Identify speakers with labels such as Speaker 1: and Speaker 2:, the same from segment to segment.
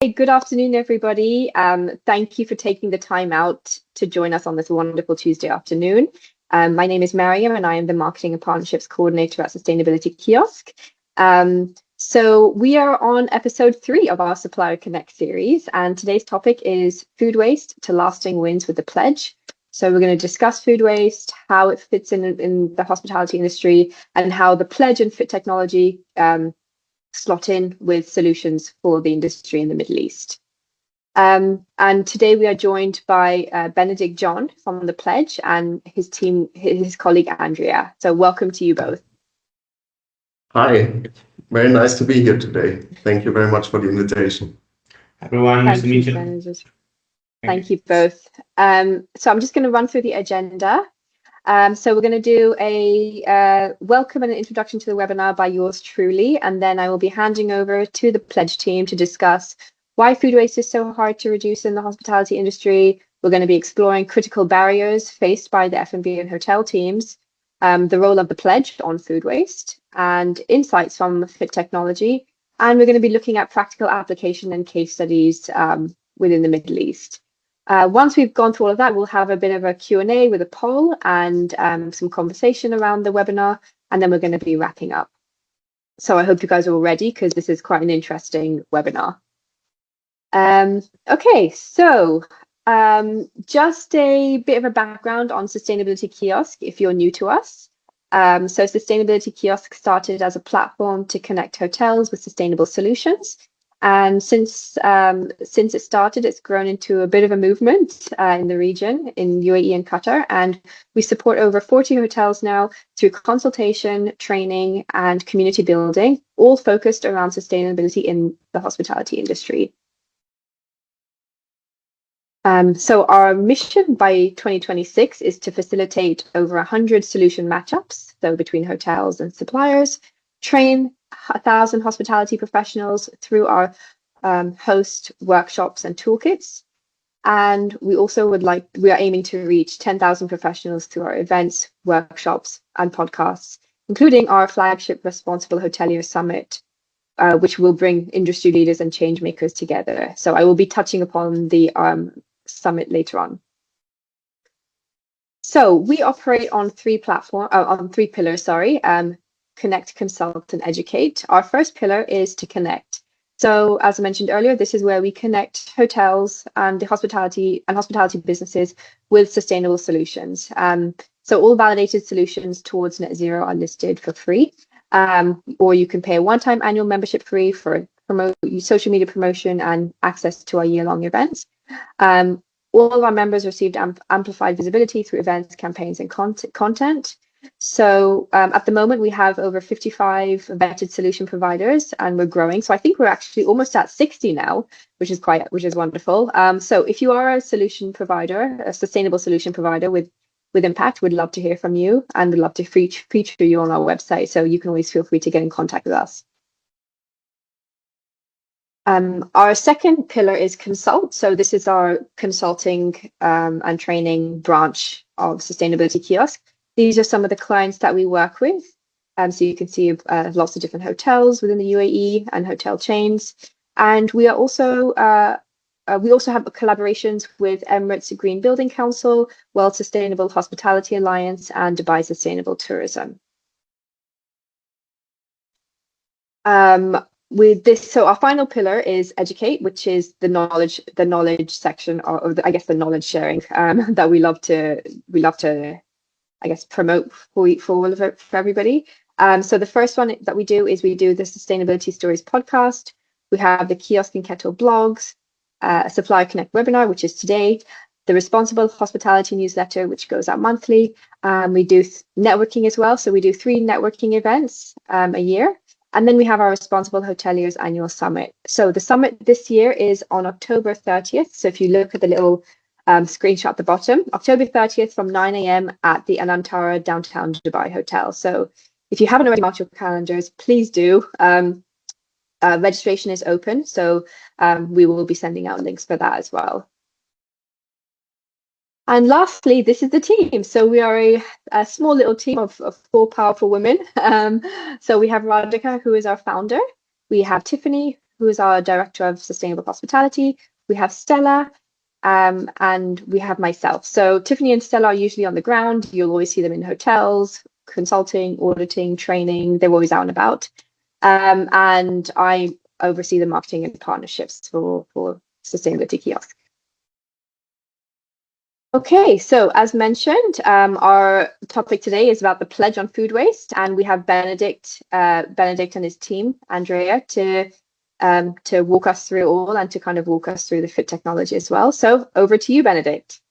Speaker 1: Hey, good afternoon, everybody. Thank you for taking the time out to join us on this wonderful Tuesday afternoon. My name is Mariam, and I am the Marketing and Partnerships Coordinator at Sustainability Kiosk. So we are on episode 3 of our Supplier Connect series, and today's topic is food waste to lasting wins with the pledge. So we're going to discuss food waste, how it fits in the hospitality industry, and how the pledge and fit technology slot in with solutions for the industry in the Middle East. And today we are joined by Benedict John from the Pledge and his team, his colleague Andrea. So welcome to you both.
Speaker 2: Hi, very nice to be here today. Thank you very much for the invitation.
Speaker 3: Everyone, nice to meet you.
Speaker 1: Benedict. Thank you both. So I'm just going to run through the agenda. So we're going to do a welcome and an introduction to the webinar by yours truly, and then I will be handing over to the Pledge team to discuss why food waste is so hard to reduce in the hospitality industry. We're going to be exploring critical barriers faced by the F&B and hotel teams, the role of the Pledge on food waste, and insights from Fit Technology. And we're going to be looking at practical application and case studies within the Middle East. Once we've gone through all of that, we'll have a bit of a Q&A with a poll and some conversation around the webinar, and then we're going to be wrapping up. So I hope you guys are all ready because this is quite an interesting webinar. Okay, so just a bit of a background on Sustainability Kiosk if you're new to us. So Sustainability Kiosk started as a platform to connect hotels with sustainable solutions. And since it started, it's grown into a bit of a movement in the region, in UAE and Qatar. And we support over 40 hotels now through consultation, training, and community building, all focused around sustainability in the hospitality industry. So our mission by 2026 is to facilitate over 100 solution matchups, so between hotels and suppliers, train 1,000 hospitality professionals through our host workshops and toolkits. And we are aiming to reach 10,000 professionals through our events, workshops, and podcasts, including our flagship Responsible Hotelier Summit, which will bring industry leaders and change makers together. So I will be touching upon the summit later on. So we operate on three pillars, connect, consult, and educate. Our first pillar is to connect. So as I mentioned earlier, this is where we connect hotels and the hospitality businesses with sustainable solutions. So all validated solutions towards net zero are listed for free, or you can pay a one-time annual membership fee for social media promotion and access to our year-long events. All of our members received amplified visibility through events, campaigns, and content. So at the moment, we have over 55 vetted solution providers, and we're growing. So I think we're actually almost at 60 now, which is wonderful. So if you are a solution provider, a sustainable solution provider with impact, we'd love to hear from you, and we'd love to feature you on our website. So you can always feel free to get in contact with us. Our second pillar is consult. So this is our consulting and training branch of Sustainability Kiosk. These are some of the clients that we work with. So you can see lots of different hotels within the UAE and hotel chains. And we also have collaborations with Emirates Green Building Council, World Sustainable Hospitality Alliance, and Dubai Sustainable Tourism. With this, so our final pillar is educate, which is the knowledge section, or the knowledge sharing that we love to promote for everybody. So the first one that we do is we do the Sustainability Stories podcast. We have the Kiosk and Kettle blogs, a Supplier Connect webinar, which is today, the Responsible Hospitality newsletter, which goes out monthly. We do networking as well. So we do 3 networking events a year. And then we have our Responsible Hoteliers Annual Summit. So the summit this year is on October 30th. So if you look at the little screenshot at the bottom, October 30th from 9 a.m. at the Al Antara downtown Dubai Hotel. So if you haven't already marked your calendars, please do. Registration is open. So we will be sending out links for that as well. And lastly, this is the team. So we are a small little team of 4 powerful women. So we have Radhika, who is our founder. We have Tiffany, who is our Director of Sustainable Hospitality. We have Stella, and we have myself. So Tiffany and Stella are usually on the ground. You'll always see them in hotels, consulting, auditing, training. They're always out and about. And I oversee the marketing and partnerships for Sustainability Kiosk. Okay, so as mentioned, our topic today is about the pledge on food waste, and we have Benedict and his team, Andrea, to walk us through it all and to kind of walk us through the fit technology as well. So over to you, Benedict.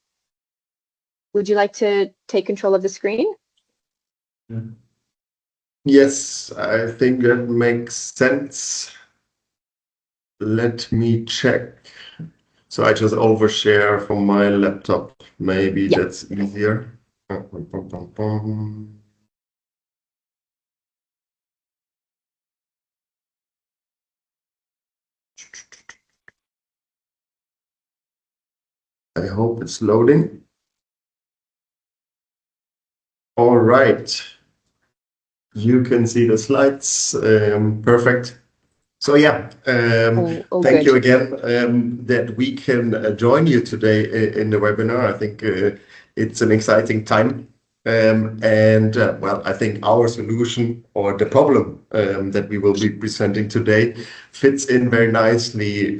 Speaker 1: Would you like to take control of the screen?
Speaker 2: Yes, I think that makes sense. Let me check. So I just overshare from my laptop. Maybe that's easier. I hope it's loading. All right. You can see the slides. Perfect. So yeah, thank you again that we can join you today in the webinar. I think it's an exciting time. Well, I think our solution or the problem that we will be presenting today fits in very nicely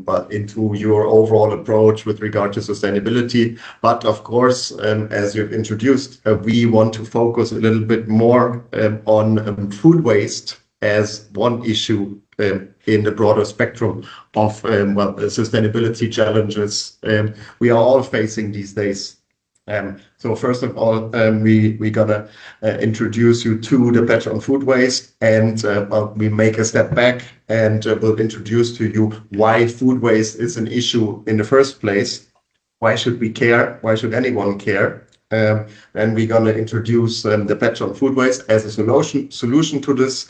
Speaker 2: but into your overall approach with regard to sustainability. But of course, as you've introduced, we want to focus a little bit more on food waste as one issue in the broader spectrum of well, sustainability challenges we are all facing these days. So first of all, we're gonna introduce you to the pledge on food waste, and well, we make a step back and we'll introduce to you why food waste is an issue in the first place. Why should we care? Why should anyone care? Then we're gonna introduce the pledge on food waste as a solution to this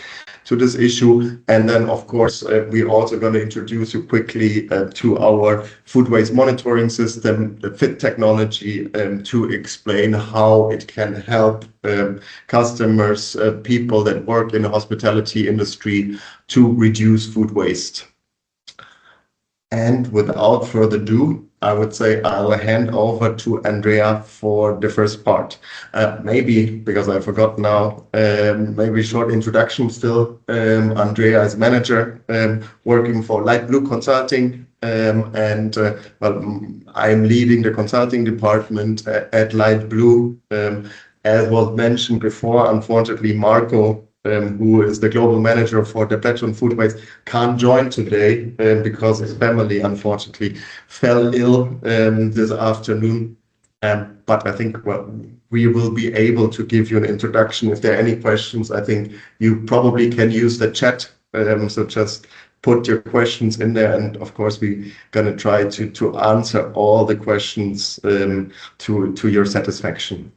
Speaker 2: issue, and then of course we're also going to introduce you quickly to our food waste monitoring system, the FIT technology, to explain how it can help customers, people that work in the hospitality industry to reduce food waste. And without further ado, I would say I'll hand over to Andrea for the first part. Maybe, because I forgot now, maybe short introduction still. Andrea is manager working for Light Blue Consulting. Well, I'm leading the consulting department at Light Blue. As was mentioned before, unfortunately, Marco, who is the global manager for the pledge on food waste, can't join today because his family unfortunately fell ill this afternoon. But I think well, we will be able to give you an introduction. If there are any questions, I think you probably can use the chat. So just put your questions in there, and of course we're gonna try to answer all the questions to your satisfaction.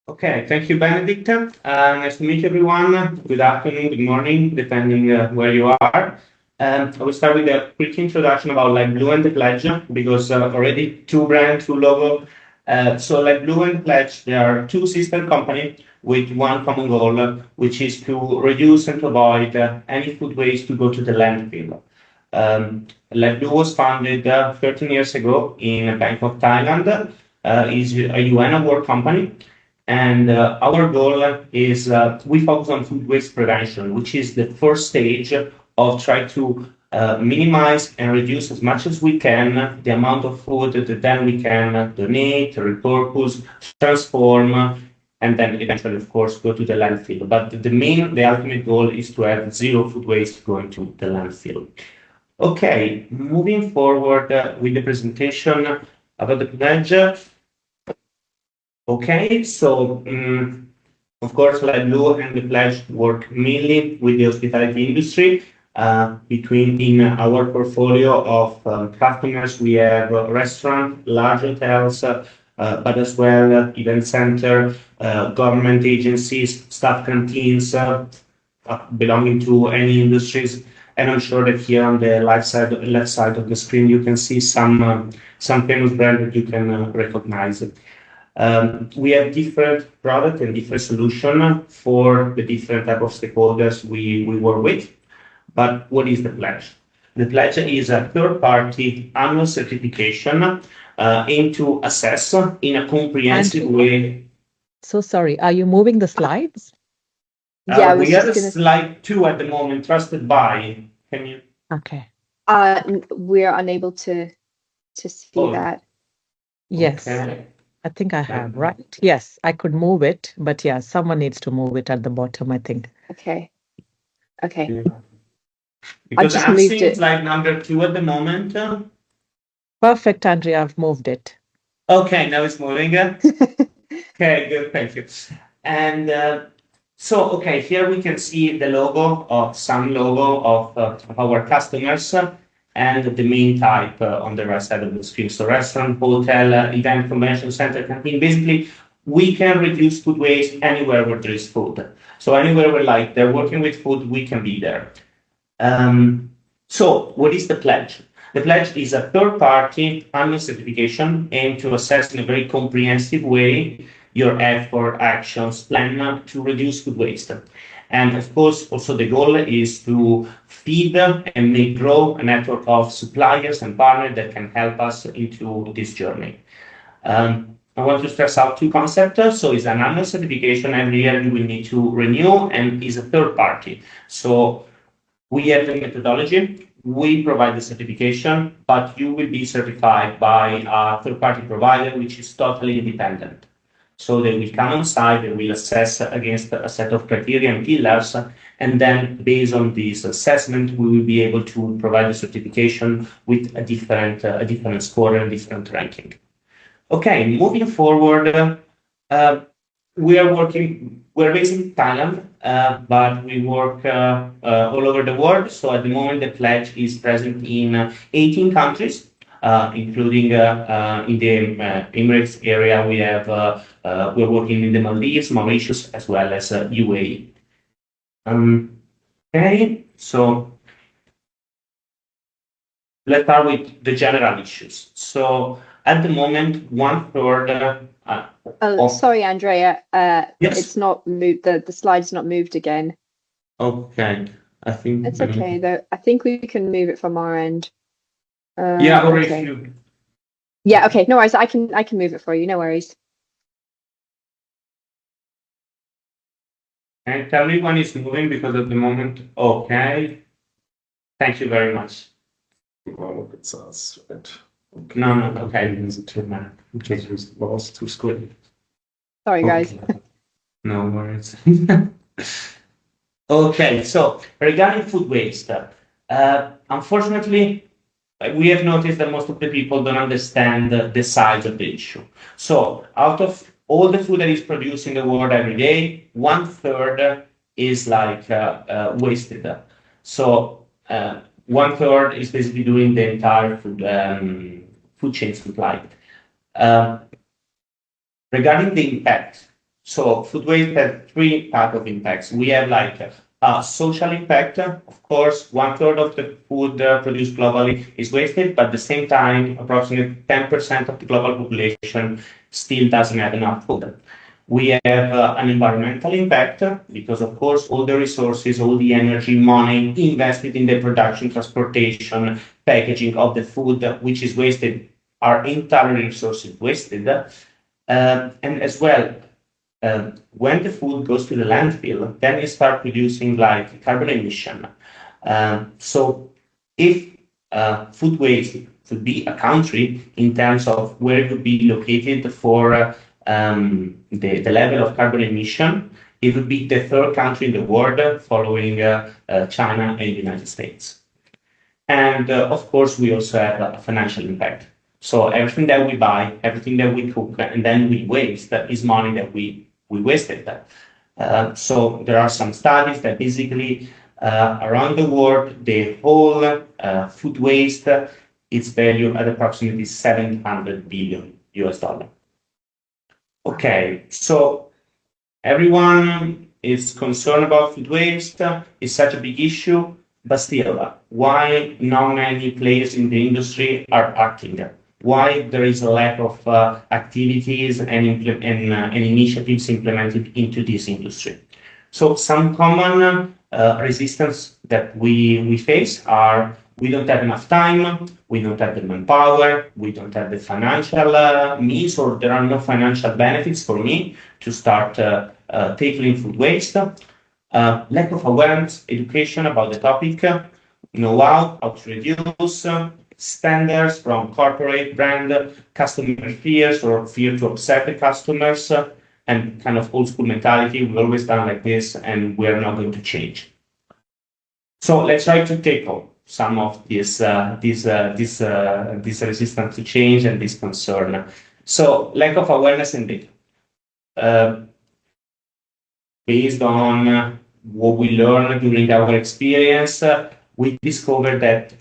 Speaker 3: Okay, thank you, Benedict. Nice to meet everyone. Good afternoon, good morning, depending where you are. I will start with a quick introduction about Light Blue and the Pledge, because already two brands, two logos. So Light Blue and Pledge, they are two sister companies with one common goal, which is to reduce and to avoid any food waste to go to the landfill. Light Blue was founded 13 years ago in Bangkok, Thailand. Is a UN award company. And our goal is we focus on food waste prevention, which is the first stage of trying to minimize and reduce as much as we can the amount of food that then we can donate, repurpose, transform, and then eventually, of course, go to the landfill. But the ultimate goal is to have zero food waste going to the landfill. Okay, moving forward with the presentation about the pledge. Okay, so of course, Light Blue and the Pledge work mainly with the hospitality industry. In our portfolio of customers, we have restaurants, large hotels, but as well event center, government agencies, staff canteens, belonging to any industries. And I'm sure that here on the left side of the screen, you can see some famous brands that you can recognize. We have different products and different solutions for the different type of stakeholders we work with. But what is the pledge? The pledge is a third-party annual certification aimed to assess in a comprehensive way.
Speaker 4: So sorry, are you moving the slides?
Speaker 1: Yeah,
Speaker 3: we have a slide 2 at the moment, trusted by. Can you?
Speaker 4: Okay.
Speaker 1: We're unable to see that.
Speaker 4: Yes,
Speaker 3: Okay.
Speaker 4: I think I have, right? Yes, I could move it, but yeah, someone needs to move it at the bottom, I think.
Speaker 1: Okay. Okay.
Speaker 3: Because
Speaker 1: just
Speaker 3: I'm
Speaker 1: moved
Speaker 3: seeing
Speaker 1: it.
Speaker 3: slide number 2 at the moment.
Speaker 4: Perfect, Andrea, I've moved it.
Speaker 3: Okay, now it's moving. Okay, good, thank you. And okay, here we can see the logo of our customers and the main type on the right side of the screen. So restaurant, hotel, event, convention center, canteen. Basically, we can reduce food waste anywhere where there is food. So anywhere where they're working with food, we can be there. So what is the pledge? The pledge is a third-party annual certification aimed to assess in a very comprehensive way your effort, actions, plan to reduce food waste. And of course, also the goal is to feed and make grow a network of suppliers and partners that can help us into this journey. I want to stress out 2 concepts. So it's an annual certification every year you will need to renew, and is a third party. So we have the methodology, we provide the certification, but you will be certified by a third-party provider, which is totally independent. So they will come on site, they will assess against a set of criteria and pillars, and then based on this assessment, we will be able to provide the certification with a different score and different ranking. Okay, moving forward, we're based in Thailand, but we work all over the world. So at the moment, the pledge is present in 18 countries, including in the Emirates area. We're working in the Maldives, Mauritius, as well as UAE. Okay, so let's start with the general issues. So at the moment, 1/3.
Speaker 1: Sorry, Andrea.
Speaker 3: Yes.
Speaker 1: It's not moved. The slide's not moved again.
Speaker 3: Okay, I think
Speaker 1: it's okay though. I think we can move it from our end.
Speaker 3: Yeah, or
Speaker 1: okay.
Speaker 3: if you.
Speaker 1: Yeah. Okay. No worries. I can move it for you. No worries.
Speaker 3: And tell me when it's moving, because at the moment. Okay. Thank you very much.
Speaker 2: Well, it's us, right?
Speaker 3: Okay. No. Okay. It's too bad. Just use the mouse to scroll.
Speaker 1: Sorry, guys.
Speaker 3: No worries. Okay, so regarding food waste, unfortunately, we have noticed that most of the people don't understand the size of the issue. So out of all the food that is produced in the world every day, 1/3 is wasted. So 1/3 is basically doing the entire food chain supply. Regarding the impact, so food waste has 3 types of impacts. We have a social impact. Of course, 1/3 of the food produced globally is wasted, but at the same time, approximately 10% of the global population still doesn't have enough food. We have an environmental impact because, of course, all the resources, all the energy, money invested in the production, transportation, packaging of the food, which is wasted, are entirely resources wasted. And as well, when the food goes to the landfill, then it starts producing carbon emission. So if food waste would be a country in terms of where it would be located for the level of carbon emission, it would be the 3rd country in the world following China and the United States. And of course, we also have a financial impact. So everything that we buy, everything that we cook, and then we waste, that is money that we wasted. So there are some studies that basically around the world, the whole food waste is valued at approximately $700 billion. Okay, so everyone is concerned about food waste. It's such a big issue, but still, why not many players in the industry are acting? Why there is a lack of activities and initiatives implemented into this industry? So some common resistance that we face are we don't have enough time, we don't have the manpower, we don't have the financial means, or there are no financial benefits for me to start tackling food waste. Lack of awareness, education about the topic, know-how, how to reduce, standards from corporate brand, customer fears or fear to upset the customers, and kind of old school mentality. We've always done like this and we're not going to change. So let's try to tackle some of this resistance to change and this concern. So lack of awareness and data. Based on what we learned during our experience, we discovered that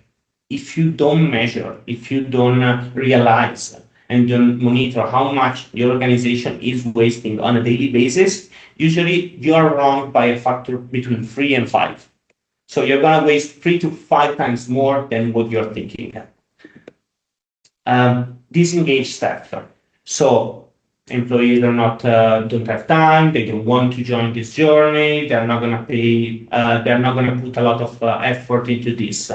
Speaker 3: if you don't measure, if you don't realize and don't monitor how much your organization is wasting on a daily basis, usually you are wrong by a factor between 3 and 5. So you're going to waste 3 to 5 times more than what you're thinking. Disengaged staff. So employees are not don't have time, they don't want to join this journey, they're not going to pay, they're not going to put a lot of effort into this.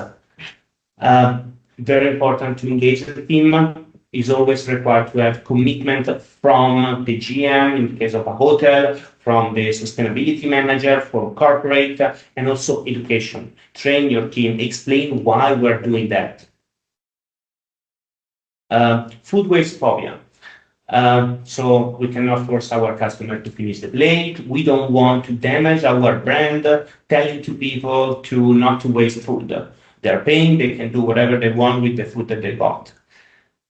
Speaker 3: Very important to engage the team. Is always required to have commitment from the GM in the case of a hotel, from the sustainability manager for corporate, and also education. Train your team, explain why we're doing that. Food waste phobia. So we cannot force our customer to finish the plate. We don't want to damage our brand, telling to people to not to waste food. They're paying, they can do whatever they want with the food that they bought.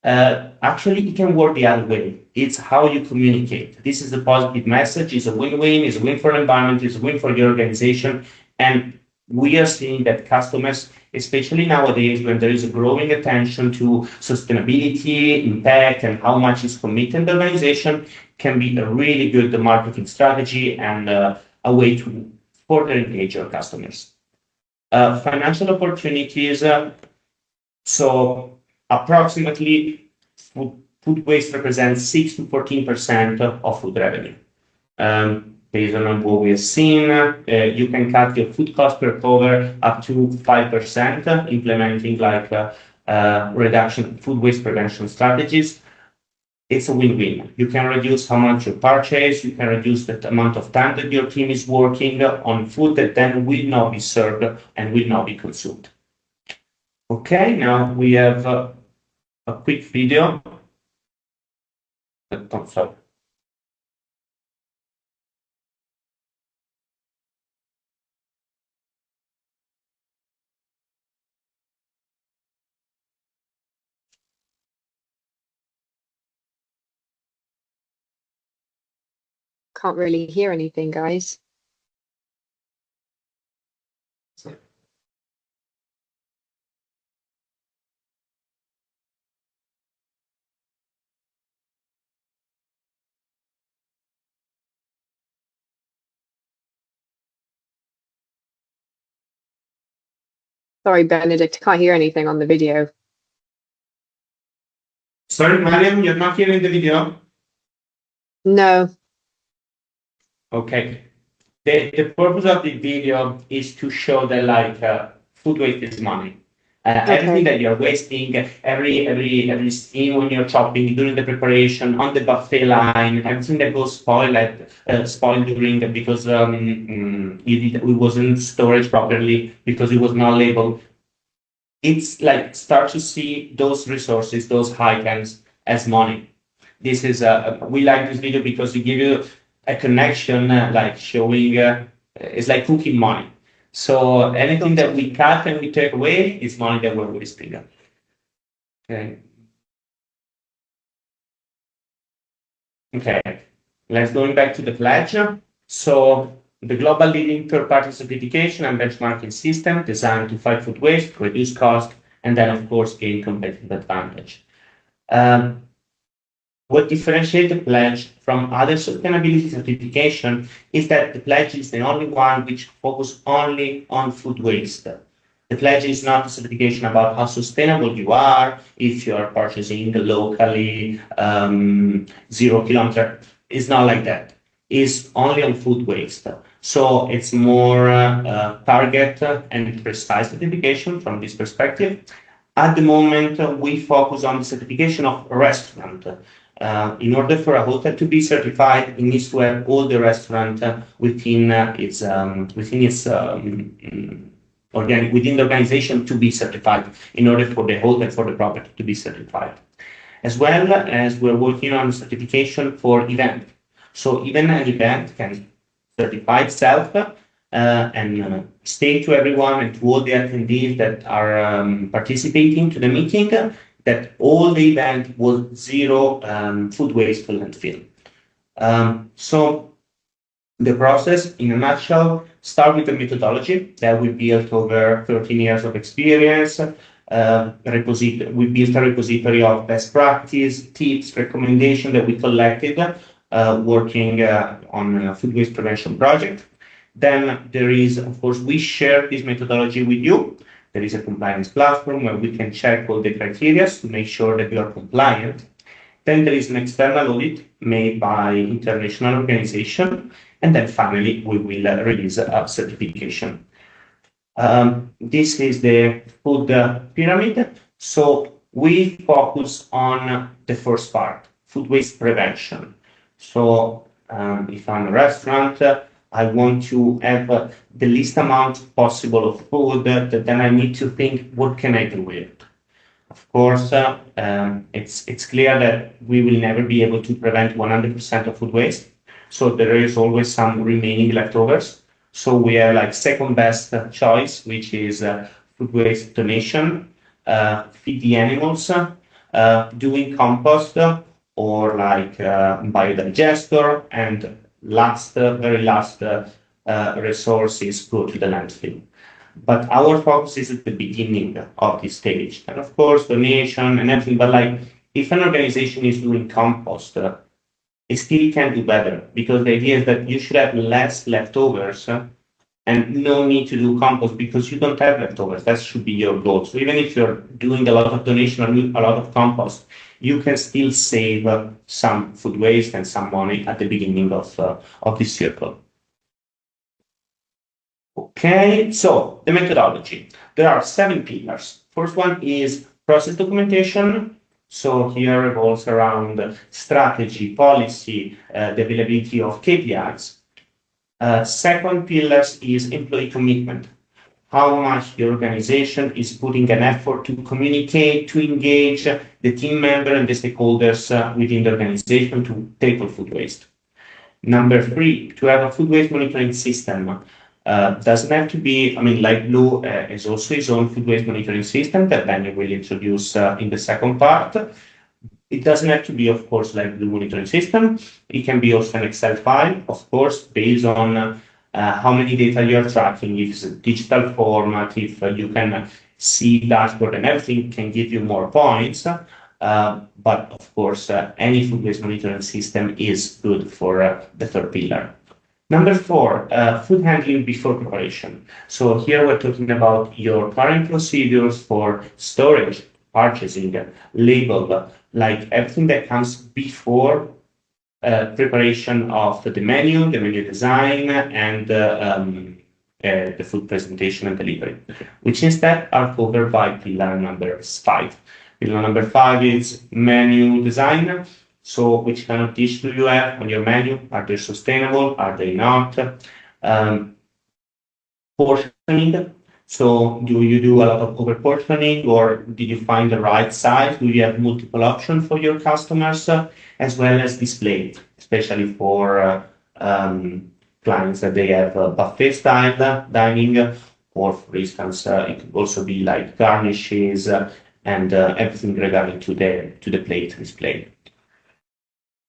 Speaker 3: Actually, it can work the other way. It's how you communicate. This is a positive message. It's a win-win. It's a win for the environment. It's a win for your organization. And we are seeing that customers, especially nowadays when there is a growing attention to sustainability, impact, and how much is committed the organization, can be a really good marketing strategy and a way to further engage your customers. Financial opportunities. So approximately food waste represents 6 to 14% of food revenue. Based on what we have seen, you can cut your food cost per cover up to 5%, implementing like reduction food waste prevention strategies. It's a win-win. You can reduce how much you purchase, you can reduce the amount of time that your team is working on food that then will not be served and will not be consumed. Okay, now we have a quick video. Sorry.
Speaker 1: Can't really hear anything, guys. Sorry, Benedict, can't hear anything on the video.
Speaker 3: Sorry, Mariam, you're not hearing the video?
Speaker 1: No.
Speaker 3: Okay. The purpose of the video is to show that like food waste is money. Everything that you're wasting, every steam when you're chopping, during the preparation, on the buffet line, everything that goes spoiled during because it wasn't storage properly because it was not labeled. It's like start to see those resources, those items as money. This is we like this video because we give you a connection, like showing it's like cooking money. So anything that we cut and we take away is money that we're wasting. Okay. Okay. Let's going back to the pledge. So the global leading third-party certification and benchmarking system designed to fight food waste, reduce cost, and then of course gain competitive advantage. What differentiates the pledge from other sustainability certification is that the pledge is the only one which focuses only on food waste. The pledge is not a certification about how sustainable you are, if you are purchasing locally, 0 kilometer. It's not like that. It's only on food waste. So it's more target and precise certification from this perspective. At the moment, we focus on the certification of a restaurant. In order for a hotel to be certified, it needs to have all the restaurant within the organization to be certified in order for the hotel, for the property to be certified. As well as we're working on certification for event. So even an event can certify itself and state to everyone and to all the attendees that are participating to the meeting that all the event was zero food waste to landfill. So the process, in a nutshell, start with the methodology that we built over 13 years of experience. We built a repository of best practice, tips, recommendations that we collected working on a food waste prevention project. Then there is, of course, we share this methodology with you. There is a compliance platform where we can check all the criteria to make sure that we are compliant. Then there is an external audit made by international organization. And then finally, we will release a certification. This is the food pyramid. So we focus on the first part, food waste prevention. So if I'm a restaurant, I want to have the least amount possible of food, that then I need to think, what can I do with it? Of course, it's clear that we will never be able to prevent 100% of food waste. So there is always some remaining leftovers. So we have like second best choice, which is food waste donation, feed the animals, doing compost, or like biodigester, and very last resource is go to the landfill. But our focus is at the beginning of this stage. And of course, donation and everything, but like if an organization is doing compost, it still can do better, because the idea is that you should have less leftovers and no need to do compost because you don't have leftovers. That should be your goal. So even if you're doing a lot of donation or a lot of compost, you can still save some food waste and some money at the beginning of this circle. Okay, so the methodology. There are 7 pillars. First one is process documentation. So here revolves around strategy, policy, the availability of KPIs. Second pillar is employee commitment. How much the organization is putting an effort to communicate, to engage the team member and the stakeholders within the organization to tackle food waste. Number 3, to have a food waste monitoring system. Doesn't have to be, like Blue is also his own food waste monitoring system that Daniel will introduce in the second part. It doesn't have to be, of course, like Blue monitoring system. It can be also an Excel file, of course, based on how many data you're tracking. If it's a digital format, if you can see dashboard and everything can give you more points. But of course, any food waste monitoring system is good for the third pillar. Number 4, food handling before preparation. So here we're talking about your current procedures for storage, purchasing, label, like everything that comes before preparation of the menu design, and the food presentation and delivery, which instead are covered by pillar number 5. Pillar number 5 is menu design. So which kind of dish do you have on your menu? Are they sustainable? Are they not? Portioning. So do you do a lot of over portioning, or did you find the right size? Do you have multiple options for your customers, as well as display, especially for clients that they have buffet style dining, or for instance, it could also be like garnishes and everything regarding to the plate display.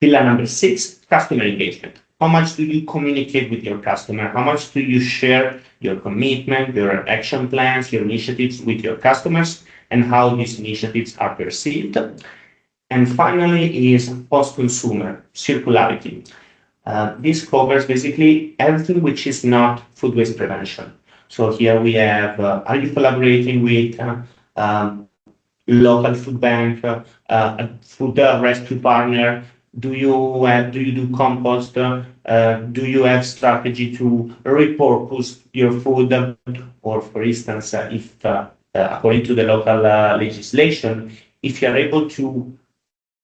Speaker 3: Pillar number 6, customer engagement. How much do you communicate with your customer? How much do you share your commitment, your action plans, your initiatives with your customers, and how these initiatives are perceived? And finally is post-consumer, circularity. This covers basically everything which is not food waste prevention. So here we have, are you collaborating with local food bank, a food rescue partner? Do you do compost? Do you have strategy to repurpose your food? Or for instance, if according to the local legislation, if you are able to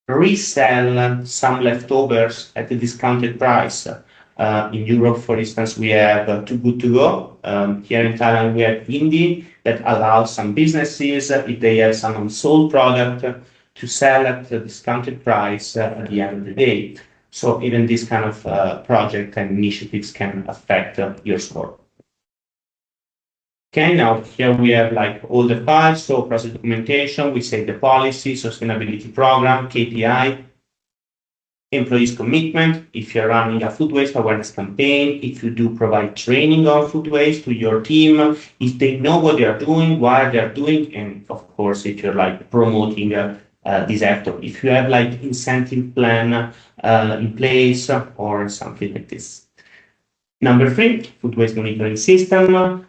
Speaker 3: resell some leftovers at a discounted price. In Europe, for instance, we have Too Good To Go. Here in Thailand, we have Indie that allows some businesses, if they have some unsold product, to sell at a discounted price at the end of the day. So even this kind of project and initiatives can affect your score. Okay, now here we have like all the files, so process documentation, we say the policy, sustainability program, KPI, employees commitment, if you're running a food waste awareness campaign, if you do provide training on food waste to your team, if they know what they are doing, why they are doing, and of course, if you're like promoting this actor, if you have like incentive plan in place or something like this. Number 3, food waste monitoring system.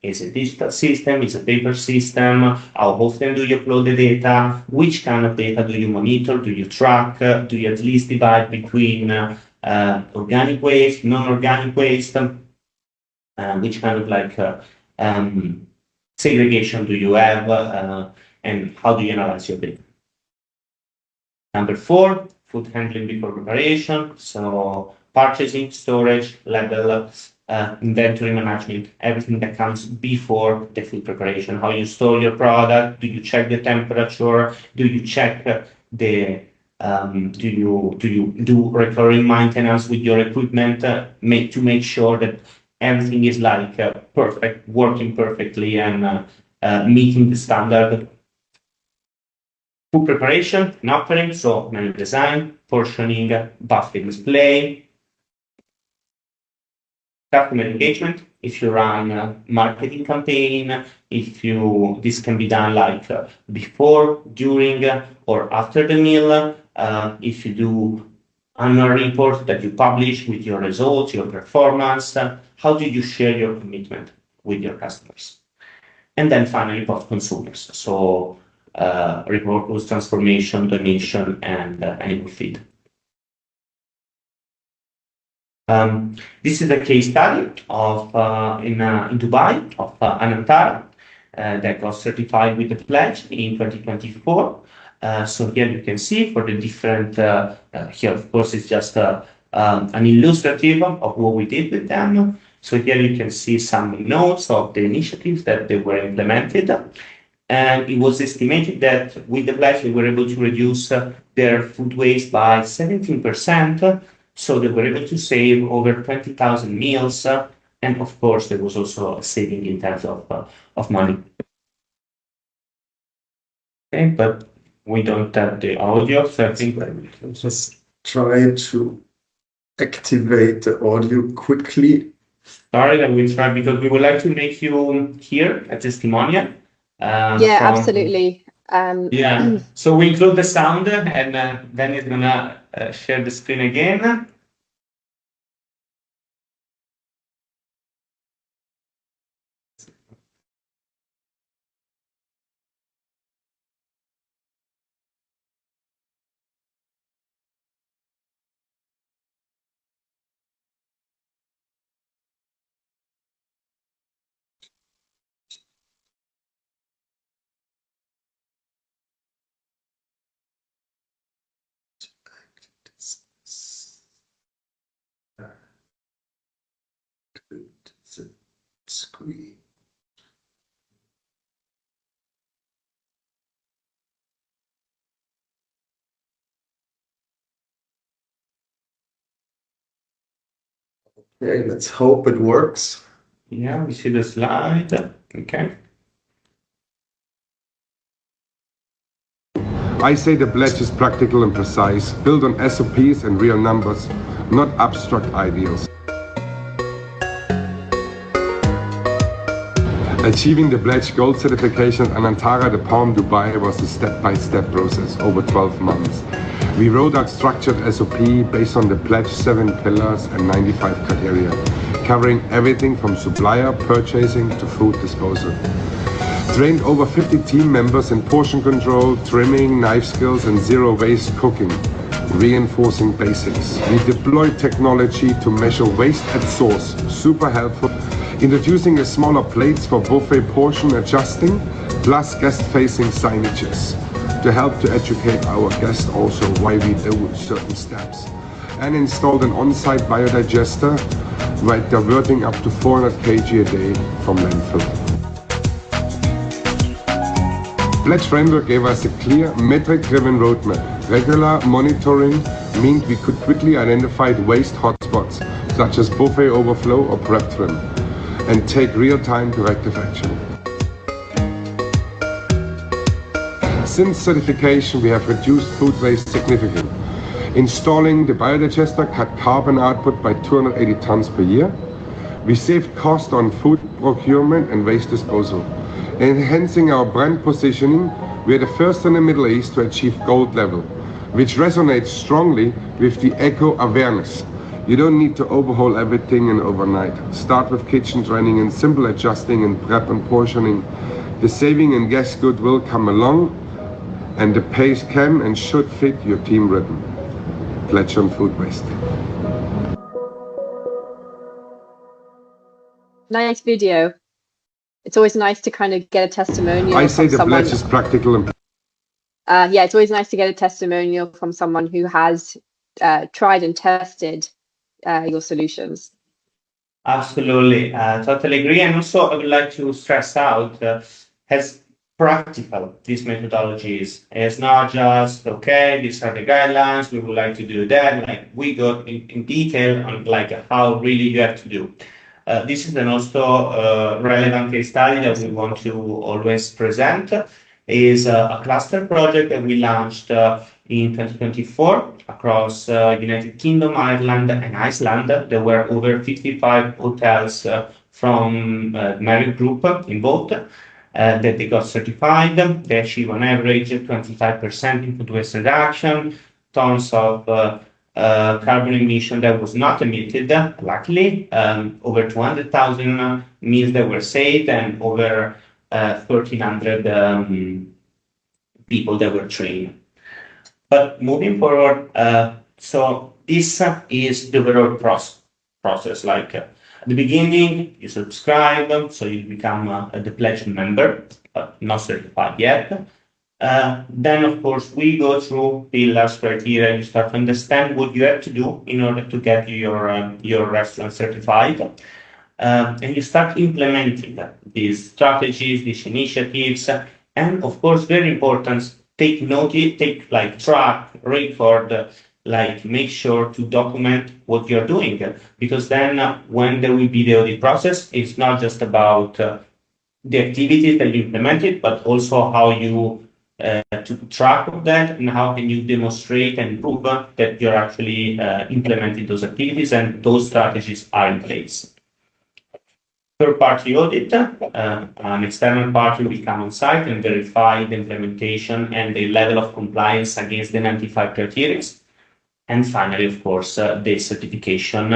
Speaker 3: Is a digital system, is a paper system, how often do you upload the data, which kind of data do you monitor, do you track, do you at least divide between organic waste, non-organic waste, which kind of like segregation do you have, and how do you analyze your data. Number 4, food handling before preparation, so purchasing, storage, label, inventory management, everything that comes before the food preparation. How you store your product? Do you check the temperature? Do you check the? Do you do recurring maintenance with your equipment to make sure that everything is like perfect, working perfectly, and meeting the standard? Food preparation and offering, so menu design, portioning, buffet display. Customer engagement, if you run a marketing campaign, this can be done like before, during, or after the meal. If you do annual report that you publish with your results, your performance, how do you share your commitment with your customers? And then finally, post-consumers. So repurpose, transformation, donation, and animal feed. This is a case study of in Dubai of Anantara that got certified with the pledge in 2024. So here you can see for the different, here of course it's just an illustrative of what we did with them. So here you can see some notes of the initiatives that they were implemented. And it was estimated that with the pledge, they were able to reduce their food waste by 17%. So they were able to save over 20,000 meals. And of course, there was also a saving in terms of money. Okay, but we don't have the audio, so I think we can
Speaker 2: just try to activate the audio quickly.
Speaker 3: Sorry that we try, because we would like to make you hear a testimonial.
Speaker 1: Yeah, absolutely.
Speaker 3: Yeah, so we include the sound, and then it's gonna share the screen again.
Speaker 2: Screen. Okay, let's hope it works.
Speaker 3: Yeah, we see the slide. Okay.
Speaker 5: I say the pledge is practical and precise, built on SOPs and real numbers, not abstract ideals. Achieving the pledge gold certification at Anantara, the Palm Dubai, was a step-by-step process over 12 months. We wrote out structured SOP based on the pledge 7 pillars and 95 criteria, covering everything from supplier, purchasing to food disposal. Trained over 50 team members in portion control, trimming, knife skills and zero waste cooking. reinforcing basics. We deploy technology to measure waste at source, super helpful. Introducing a smaller plates for buffet portion adjusting, plus guest-facing signages to help to educate our guests also why we do certain steps. And installed an on-site biodigester by diverting up to 400 kg a day from landfill. Pledge Framework gave us a clear, metric-driven roadmap. Regular monitoring meant we could quickly identify waste hotspots, such as buffet overflow or prep trim, and take real-time corrective action. Since certification, we have reduced food waste significantly. Installing the biodigester cut carbon output by 280 tons per year. We saved cost on food procurement and waste disposal. Enhancing our brand positioning, we are the first in the Middle East to achieve gold level, which resonates strongly with the eco-awareness. You don't need to overhaul everything in overnight. Start with kitchen training and simple adjusting and prep and portioning. The saving and guest goodwill come along, and the pace can and should fit your team rhythm. Pledge on food waste.
Speaker 1: Nice video. It's always nice to kind of get a testimonial.
Speaker 5: I say the pledge is practical and
Speaker 1: yeah, it's always nice to get a testimonial from someone who has tried and tested your solutions.
Speaker 3: Absolutely, totally agree. And also, I would like to stress out as practical this methodology is. It's not just okay, these are the guidelines, we would like to do that. Like we go in detail on like how really you have to do. This is an also relevant case study that we want to always present. Is a cluster project that we launched in 2024 across United Kingdom, Ireland, and Iceland. There were over 55 hotels from Marriott Group involved that they got certified. They achieved on average 25% in food waste reduction, tons of carbon emission that was not emitted, luckily, over 200,000 meals that were saved, and over 1,300 people that were trained. But moving forward, so this is the overall process. Like at the beginning, you subscribe, so you become the pledge member, but not certified yet. Then, of course, we go through pillars, criteria. You start to understand what you have to do in order to get your restaurant certified. And you start implementing these strategies, these initiatives, and of course, very important, take note, track, record, make sure to document what you're doing, because then when there will be the audit process, it's not just about the activities that you implemented, but also how you took track of that and how can you demonstrate and prove that you're actually implementing those activities and those strategies are in place. Third-party audit, an external party will come on site and verify the implementation and the level of compliance against the 95 criteria. And finally, of course, the certification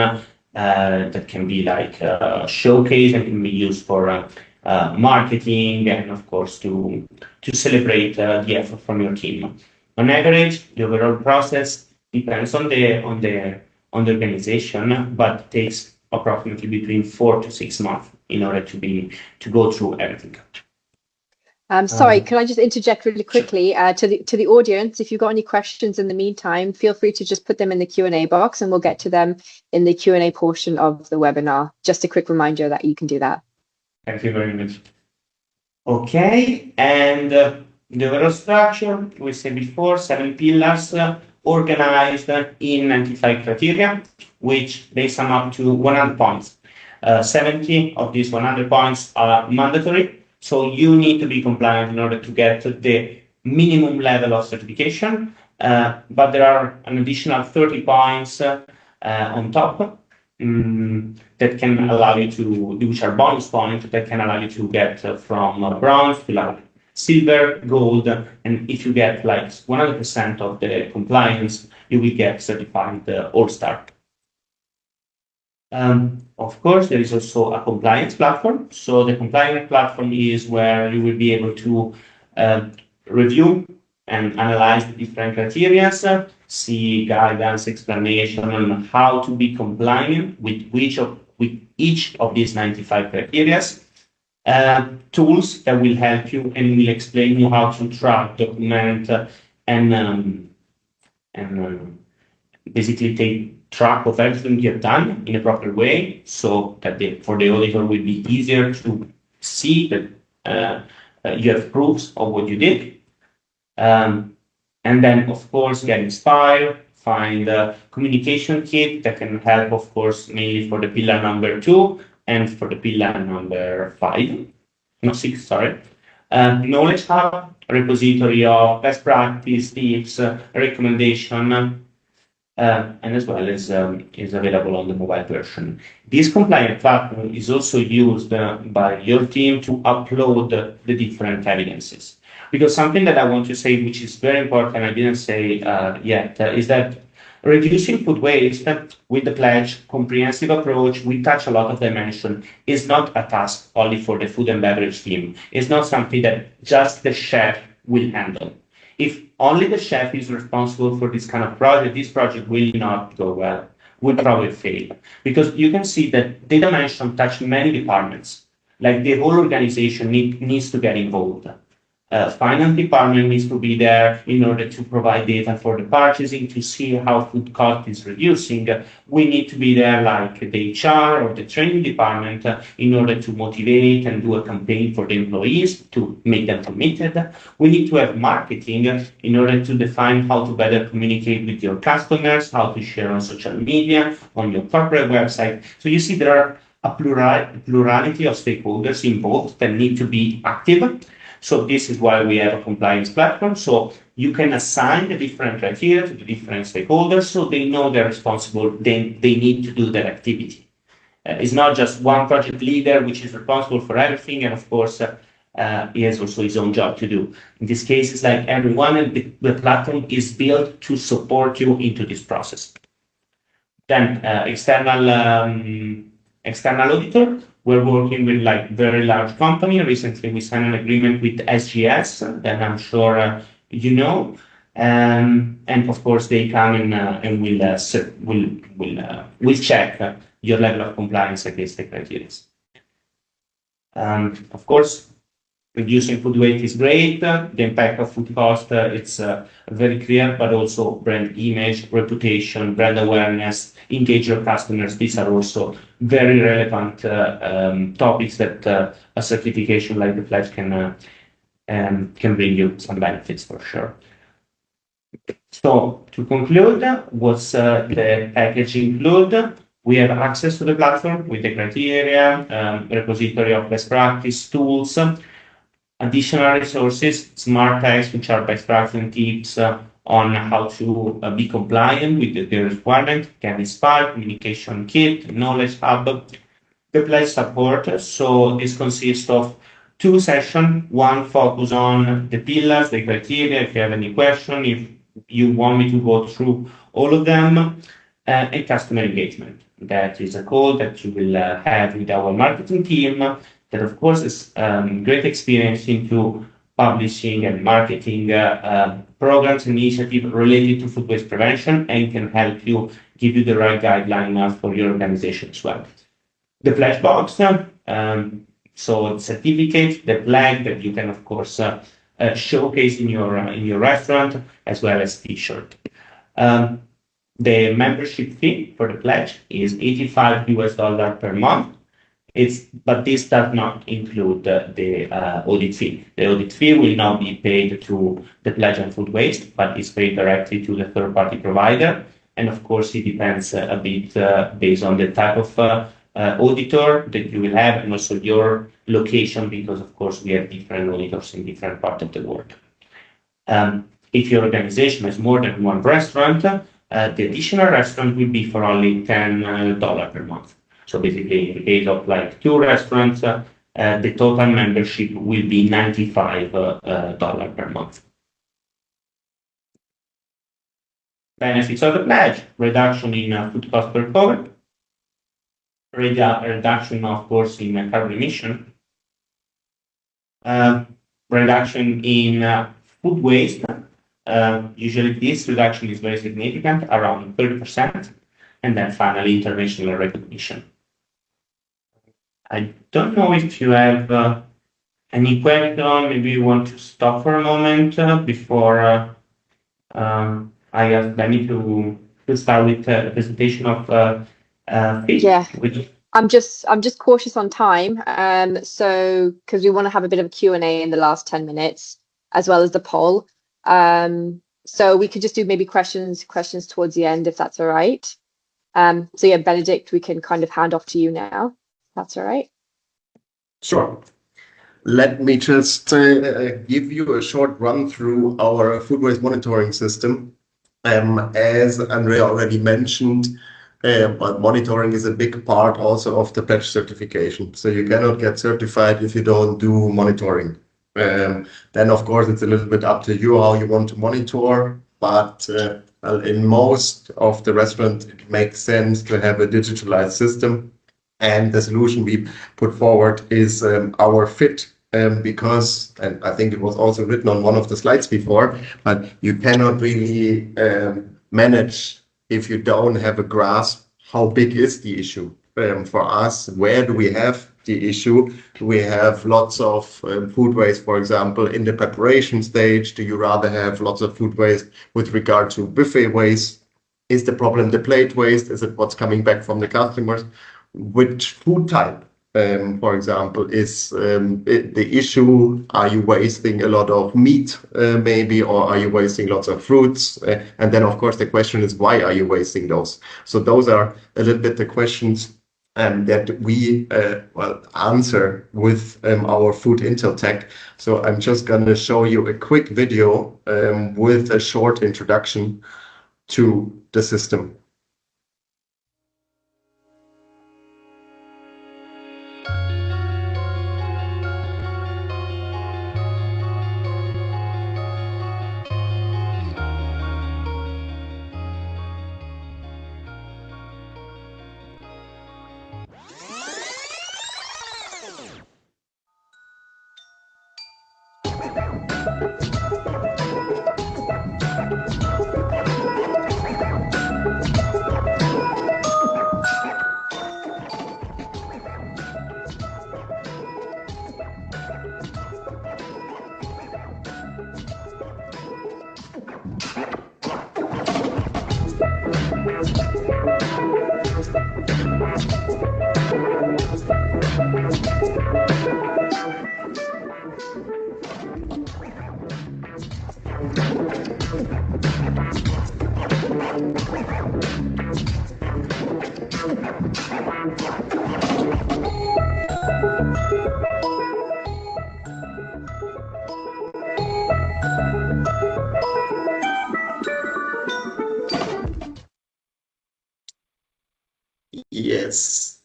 Speaker 3: that can be like a showcase and can be used for marketing and, of course, to celebrate the effort from your team. On average, the overall process depends on the organization, but takes approximately between 4 to 6 months in order to go through everything.
Speaker 1: Sorry, can I just interject really quickly to the audience? If you've got any questions in the meantime, feel free to just put them in the Q&A box and we'll get to them in the Q&A portion of the webinar. Just a quick reminder that you can do that.
Speaker 3: Thank you very much. Okay, and the overall structure, we said before, 7 pillars organized in 95 criteria, which they sum up to 100 points. 70 of these 100 points are mandatory, so you need to be compliant in order to get the minimum level of certification, but there are an additional 30 points on top that can allow you to, which are bonus points that can allow you to get from bronze to like silver, gold, and if you get like 100% of the compliance, you will get certified All-Star. Of course, there is also a compliance platform. So the compliance platform is where you will be able to review and analyze the different criteria, see guidance, explanation on how to be compliant with each of these 95 criteria. Tools that will help you and will explain you how to track, document, and basically take track of everything you've done in a proper way, so that for the auditor will be easier to see that you have proofs of what you did. And then, of course, get inspired, find a communication kit that can help, of course, mainly for the pillar number 2 and for the pillar number 5. No, 6, sorry. Knowledge Hub, a repository of best practice, tips, recommendation, and as well as is available on the mobile version. This compliant platform is also used by your team to upload the different evidences. Because something that I want to say, which is very important, I didn't say yet, is that reducing food waste with the pledge comprehensive approach, we touch a lot of dimension, is not a task only for the food and beverage team. It's not something that just the chef will handle. If only the chef is responsible for this kind of project, this project will not go well, will probably fail. Because you can see that the dimension touch many departments, like the whole organization needs to get involved. Finance department needs to be there in order to provide data for the purchasing to see how food cost is reducing. We need to be there like the HR or the training department in order to motivate and do a campaign for the employees to make them committed. We need to have marketing in order to define how to better communicate with your customers, how to share on social media, on your corporate website. So you see there are a plurality of stakeholders involved that need to be active. So this is why we have a compliance platform. So you can assign the different criteria to the different stakeholders so they know they're responsible, then they need to do that activity. It's not just one project leader which is responsible for everything, and of course he has also his own job to do. In this case, it's like everyone, and the platform is built to support you into this process. Then external auditor. We're working with like very large company. Recently, we signed an agreement with SGS that I'm sure you know, and of course they come and will check your level of compliance against the criteria. Of course, reducing food waste is great. The impact of food cost it's very clear, but also brand image, reputation, brand awareness, engage your customers. These are also very relevant topics that a certification like the pledge can bring you some benefits for sure. So to conclude, what's the package include? We have access to the platform with the criteria, repository of best practice tools, additional resources, smart tags, which are best practice and tips on how to be compliant with the requirement, can inspire, communication kit, knowledge hub, the pledge support. So this consists of 2 sessions, one focus on the pillars, the criteria, if you have any question, if you want me to go through all of them, and customer engagement. That is a call that you will have with our marketing team that, of course, is great experience into publishing and marketing programs and initiatives related to food waste prevention and can help you give you the right guideline for your organization as well. The pledge box, so the certificate, the flag that you can, of course, showcase in your restaurant, as well as T-shirt. The membership fee for the pledge is $85 per month. But this does not include the audit fee. The audit fee will not be paid to the pledge on food waste, but is paid directly to the third-party provider. And of course, it depends a bit based on the type of auditor that you will have and also your location, because of course we have different auditors in different parts of the world. If your organization has more than one restaurant, the additional restaurant will be for only $10 per month. So basically, in the case of like 2 restaurants, the total membership will be $95 per month. Benefits of the pledge: reduction in food cost per cover, reduction, of course, in carbon emission, reduction in food waste, Usually this reduction is very significant, around 30%. And then finally, international recognition. I don't know if you have any question. Maybe you want to stop for a moment before I ask Danny to start with the presentation of fish.
Speaker 1: Yeah. I'm just cautious on time. So because we want to have a bit of a Q&A in the last 10 minutes, as well as the poll. So we could just do maybe questions towards the end, if that's all right. So yeah, Benedict, we can kind of hand off to you now. That's all right.
Speaker 2: Sure. Let me just give you a short run through our food waste monitoring system. As Andrea already mentioned, but monitoring is a big part also of the pledge certification. So you cannot get certified if you don't do monitoring. Then, of course, it's a little bit up to you how you want to monitor. But well, in most of the restaurants, it makes sense to have a digitalized system. And the solution we put forward is our fit. Because, and I think it was also written on one of the slides before, but you cannot really manage if you don't have a grasp how big is the issue. For us, where do we have the issue? Do we have lots of food waste, for example, in the preparation stage? Do you rather have lots of food waste with regard to buffet waste? Is the problem the plate waste? Is it what's coming back from the customers? Which food type? For example, is the issue, are you wasting a lot of meat maybe, or are you wasting lots of fruits? And then, of course, the question is, why are you wasting those? So those are a little bit the questions that we answer with our food intel tech. So I'm just going to show you a quick video with a short introduction to the system. Yes.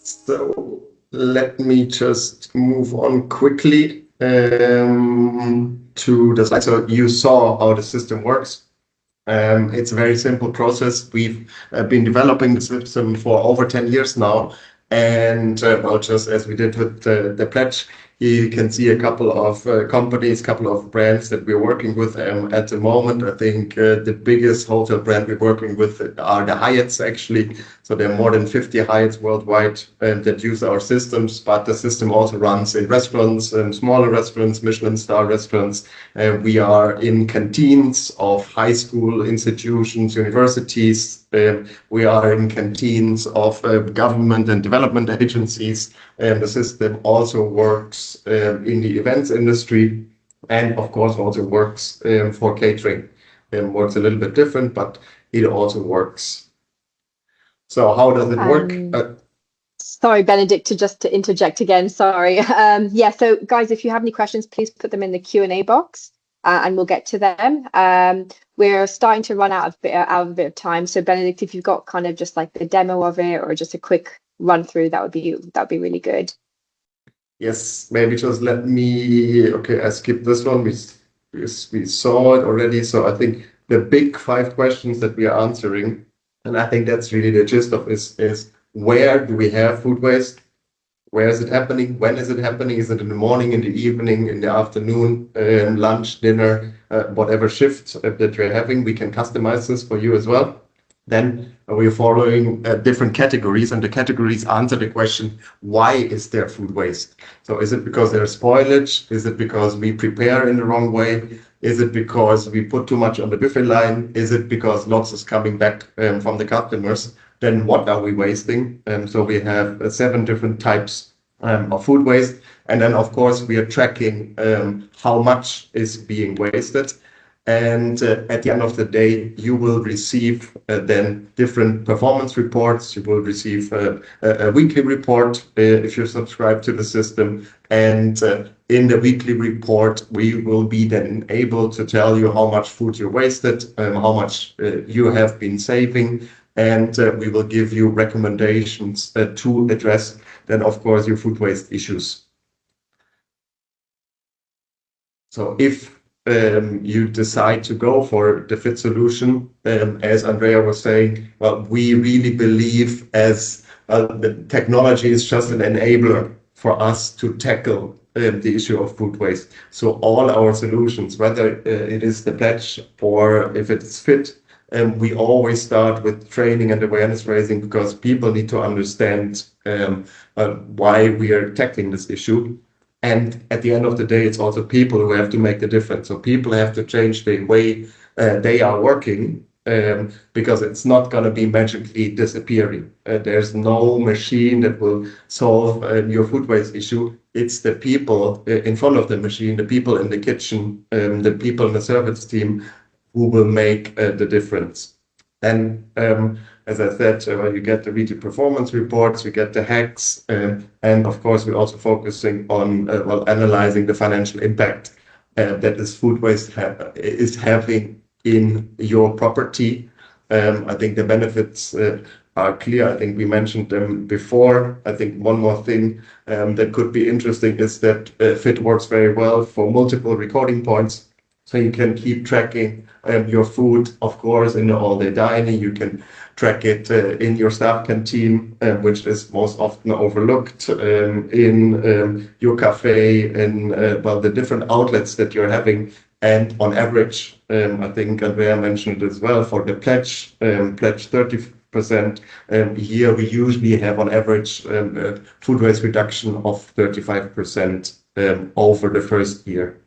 Speaker 2: So let me just move on quickly to the slide. So you saw how the system works. It's a very simple process. We've been developing the system for over 10 years now. And well, just as we did with the pledge, you can see a couple of companies, couple of brands that we're working with at the moment. I think the biggest hotel brand we're working with are the Hyatts, actually. So there are more than 50 Hyatts worldwide that use our systems, but the system also runs in restaurants, smaller restaurants, Michelin star restaurants. We are in canteens of high school institutions, universities. We are in canteens of government and development agencies. The system also works in the events industry, and of course also works for catering. Works a little bit different, but it also works. So how does it work?
Speaker 1: Sorry, Benedict, to interject again. Sorry. Yeah. So guys, if you have any questions, please put them in the Q&A box, and we'll get to them. We're starting to run out of a bit of time. So Benedict, if you've got kind of just like the demo of it or just a quick run through, that would be really good.
Speaker 2: Yes, maybe just let me. Okay, I skipped this one. We saw it already. So I think the big 5 questions that we are answering, and I think that's really the gist of this, is where do we have food waste? Where is it happening? When is it happening? Is it in the morning, in the evening, in the afternoon, lunch, dinner? whatever shift that you're having, we can customize this for you as well. Then we're following different categories, and the categories answer the question, why is there food waste? So is it because there's spoilage? Is it because we prepare in the wrong way? Is it because we put too much on the buffet line? Is it because lots is coming back from the customers? Then what are we wasting? So we have 7 different types of food waste. And then, of course, we are tracking how much is being wasted. And at the end of the day, you will receive then different performance reports. You will receive a weekly report if you subscribe to the system. And in the weekly report, we will be then able to tell you how much food you wasted, how much you have been saving. And we will give you recommendations to address then, of course, your food waste issues. So if you decide to go for the fit solution, as Andrea was saying, well, we really believe as the technology is just an enabler for us to tackle the issue of food waste. So all our solutions, whether it is the pledge or if it's fit, we always start with training and awareness raising, because people need to understand why we are tackling this issue. And at the end of the day, it's also people who have to make the difference. So people have to change the way they are working, because it's not going to be magically disappearing. There's no machine that will solve your food waste issue. It's the people in front of the machine, the people in the kitchen, the people in the service team who will make the difference. And as I said, you get the weekly performance reports, you get the hacks, and of course, we're also focusing on analyzing the financial impact that this food waste is having in your property. I think the benefits are clear. I think we mentioned them before. I think one more thing that could be interesting is that Fit works very well for multiple recording points. So you can keep tracking your food, of course, in the all-day dining. You can track it in your staff canteen, which is most often overlooked, in your cafe, in the different outlets that you're having. And on average, I think Andrea mentioned it as well, for the pledge 30%, here we usually have on average food waste reduction of 35% over the first year.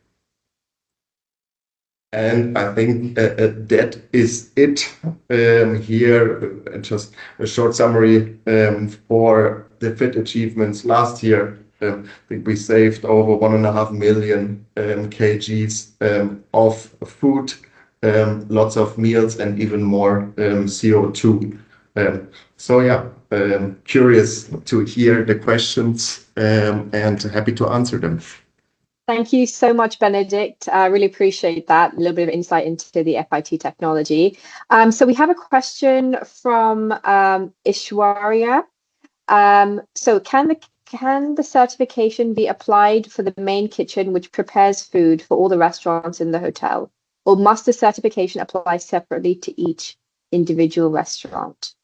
Speaker 2: And I think that is it here. Just a short summary for the fit achievements last year. I think we saved over 1.5 million kgs of food, lots of meals, and even more CO2. So yeah, curious to hear the questions and happy to answer them.
Speaker 1: Thank you so much, Benedict. I really appreciate that. A little bit of insight into the FIT technology. So we have a question from Ishwarya. So can the certification be applied for the main kitchen, which prepares food for all the restaurants in the hotel? Or must the certification apply separately to each individual restaurant?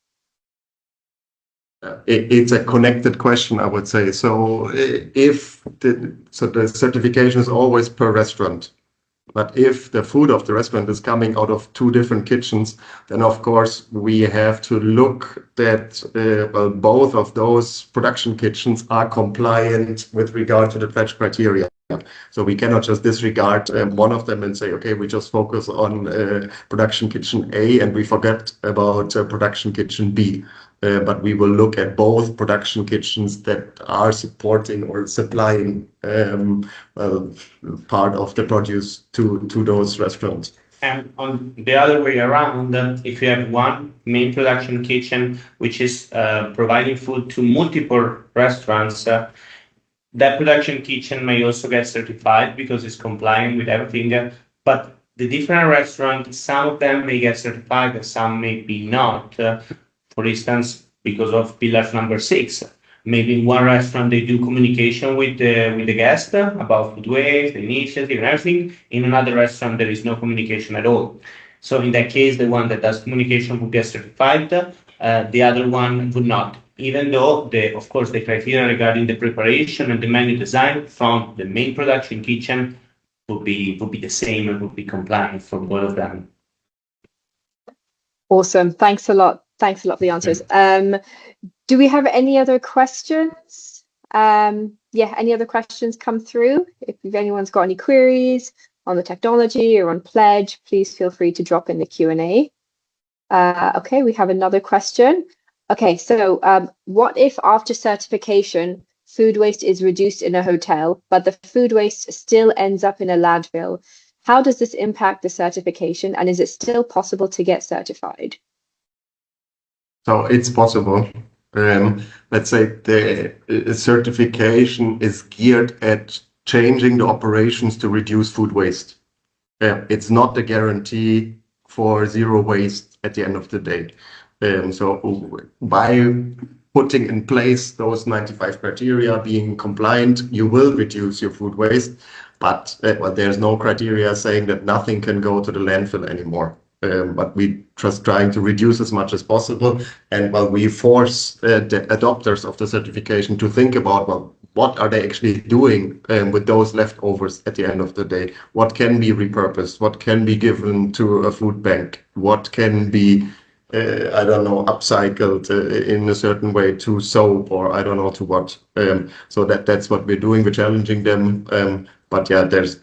Speaker 2: It's a connected question, I would say. So the certification is always per restaurant. But if the food of the restaurant is coming out of 2 different kitchens, then of course we have to look that both of those production kitchens are compliant with regard to the pledge criteria. So we cannot just disregard one of them and say, okay, we just focus on production kitchen A and we forget about production kitchen B. But we will look at both production kitchens that are supporting or supplying part of the produce to those restaurants.
Speaker 3: And on the other way around, if you have one main production kitchen which is providing food to multiple restaurants, that production kitchen may also get certified because it's compliant with everything. But the different restaurants, some of them may get certified and some may be not. For instance, because of pillar number 6, maybe in one restaurant they do communication with the guest about food waste, the initiative, and everything. In another restaurant, there is no communication at all. So in that case, the one that does communication would get certified, the other one would not. Even though, of course, the criteria regarding the preparation and the menu design from the main production kitchen would be the same and would be compliant for both of them.
Speaker 1: Awesome. Thanks a lot. Thanks a lot for the answers. Do we have any other questions? Yeah, any other questions come through? If anyone's got any queries on the technology or on Pledge, please feel free to drop in the Q&A. Okay, we have another question. Okay, so what if after certification, food waste is reduced in a hotel, but the food waste still ends up in a landfill? How does this impact the certification, and is it still possible to get certified?
Speaker 2: So it's possible. Let's say the certification is geared at changing the operations to reduce food waste. It's not a guarantee for zero waste at the end of the day. So by putting in place those 95 criteria, being compliant, you will reduce your food waste. But well, there's no criteria saying that nothing can go to the landfill anymore. But we just trying to reduce as much as possible. And well, we force the adopters of the certification to think about, well, what are they actually doing with those leftovers at the end of the day? What can be repurposed? What can be given to a food bank? What can be, I don't know, upcycled in a certain way to soap, or I don't know to what. So that's what we're doing. We're challenging them. But yeah, there's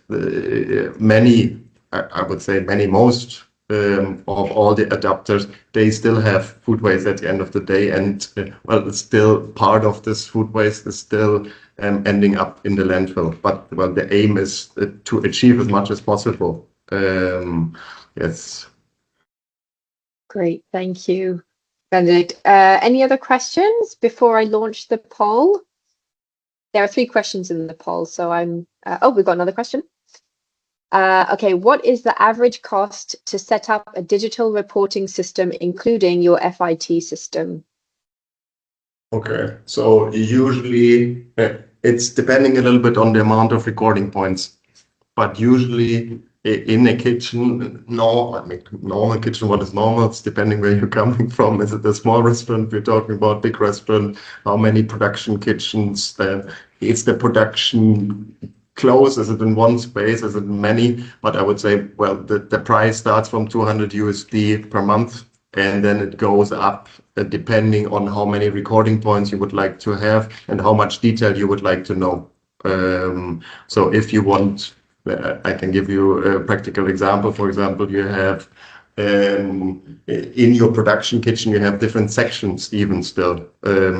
Speaker 2: many, I would say most of all the adapters, they still have food waste at the end of the day, and well, it's still part of this food waste is still ending up in the landfill. But well, the aim is to achieve as much as possible. Yes.
Speaker 1: Great, thank you, Benedict. Any other questions before I launch the poll? There are 3 questions in the poll, so I'm. Oh, we've got another question. Okay, what is the average cost to set up a digital reporting system, including your FIT system?
Speaker 2: Okay, so usually it's depending a little bit on the amount of recording points, but usually in a kitchen, normal kitchen, what is normal? It's depending where you're coming from. Is it a small restaurant? We're talking about big restaurant. How many production kitchens? Is the production close? Is it in one space? Is it many? But I would say, well, the price starts from $200 per month, and then it goes up depending on how many recording points you would like to have and how much detail you would like to know. So if you want, I can give you a practical example. For example, you have in your production kitchen, you have different sections even still.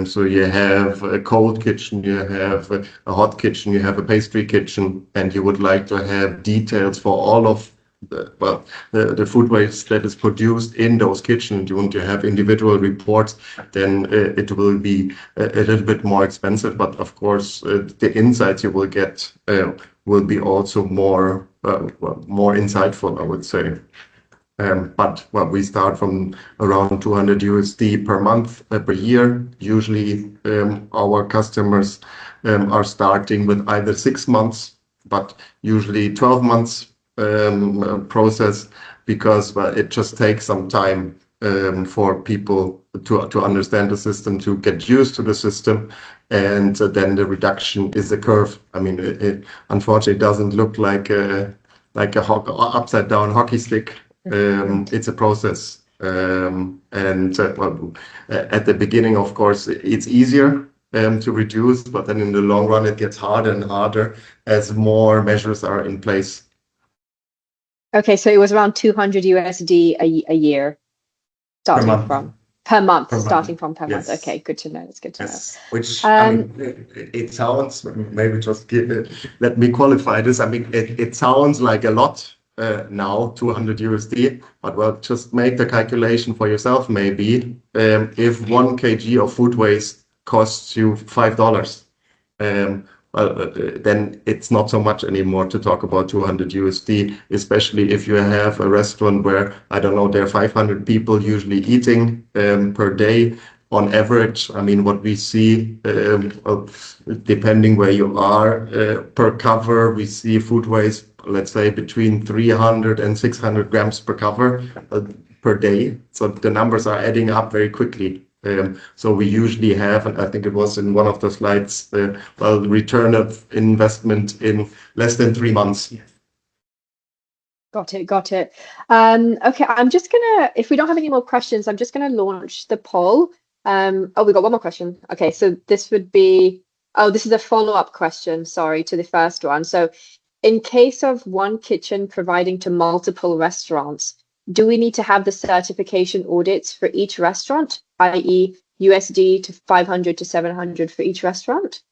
Speaker 2: So you have a cold kitchen, you have a hot kitchen, you have a pastry kitchen, and you would like to have details for all of the food waste that is produced in those kitchens. You want to have individual reports, then it will be a little bit more expensive. But of course, the insights you will get will be also more insightful, I would say. But well, we start from around $200 per month per year. Usually, our customers are starting with either 6 months, but usually 12 months process, because it just takes some time for people to understand the system, to get used to the system, and then the reduction is a curve. I mean, it unfortunately doesn't look like a upside down hockey stick. It's a process, and well, at the beginning, of course, it's easier to reduce, but then in the long run, it gets harder and harder as more measures are in place.
Speaker 1: Okay, so it was around $200 a year, starting from per month.
Speaker 2: Yes.
Speaker 1: Okay, good to know. It's good to know.
Speaker 2: Which I mean, it sounds, maybe just let me qualify this. I mean, it sounds like a lot now, $200, but well, just make the calculation for yourself. Maybe if 1 kg of food waste costs you $5. Well, then it's not so much anymore to talk about $200, especially if you have a restaurant where, I don't know, there are 500 people usually eating per day on average. I mean, what we see, depending where you are, per cover, we see food waste, let's say between 300 and 600 grams per cover per day. So the numbers are adding up very quickly. So we usually have, and I think it was in one of the slides, return of investment in less than 3 months.
Speaker 1: Got it. Okay, if we don't have any more questions, I'm just gonna launch the poll. Oh, we got one more question. Okay, so this would be, this is a follow-up question, sorry, to the first one. So in case of one kitchen providing to multiple restaurants, do we need to have the certification audits for each restaurant, i.e. USD to 500 to 700 for each restaurant?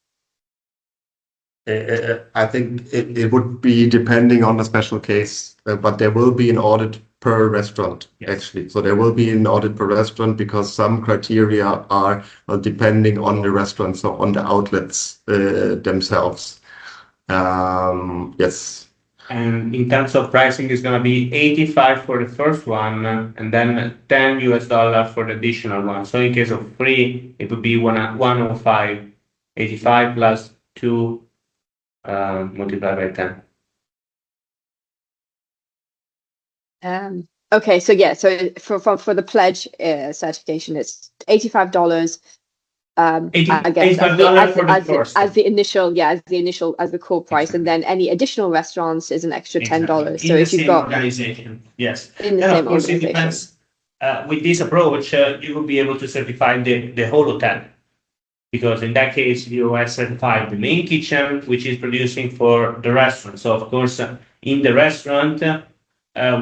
Speaker 2: I think it would be depending on the special case, but there will be an audit per restaurant, actually. So there will be an audit per restaurant because some criteria are depending on the restaurant, so on the outlets themselves. Yes.
Speaker 3: And in terms of pricing, it's going to be 85 for the first one, and then $10 for the additional one. So in case of free, it would be 105, 85 plus 2 multiplied by 10.
Speaker 1: Okay, so yeah, so for the pledge certification, it's $85. I guess as the initial as the core price, exactly. And then any additional restaurants is an extra $10.
Speaker 3: Exactly. So if you've got organization, yes,
Speaker 1: in the same organization.
Speaker 3: It depends. With this approach, you will be able to certify the whole hotel, because in that case you have certified the main kitchen, which is producing for the restaurant. So of course, in the restaurant,